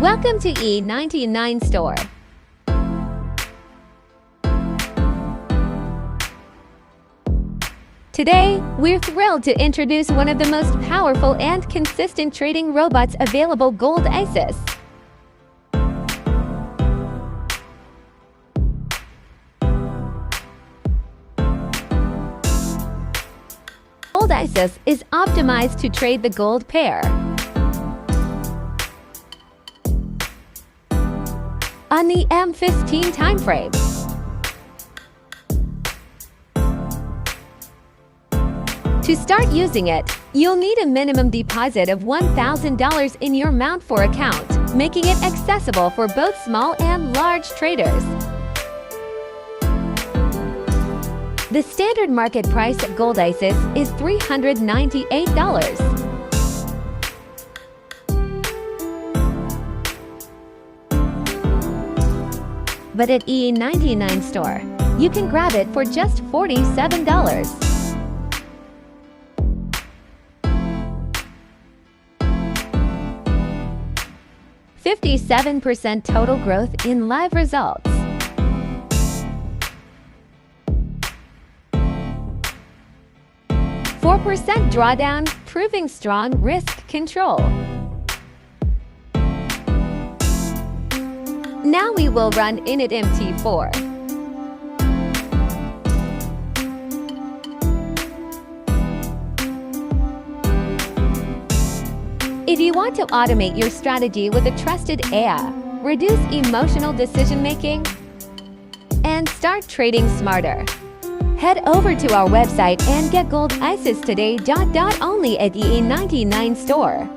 Welcome to E99 Store. Today, we're thrilled to introduce one of the most powerful and consistent trading robots available, Gold ISIS. Gold ISIS is optimized to trade the gold pair on the M15 timeframe. To start using it, you'll need a minimum deposit of $1,000 in your Mount4 account, making it accessible for both small and large traders. The standard market price of Gold ISIS is $398. But at E99 Store, you can grab it for just $47. 57% total growth in live results. %4 drawdown, proving strong risk control. Now we will run ISIS MT4. If you want to automate your strategy with a trusted AI, reduce emotional decision-making, and start trading smarter, head over to our website and get Gold ISIS today. Only at E99 Store.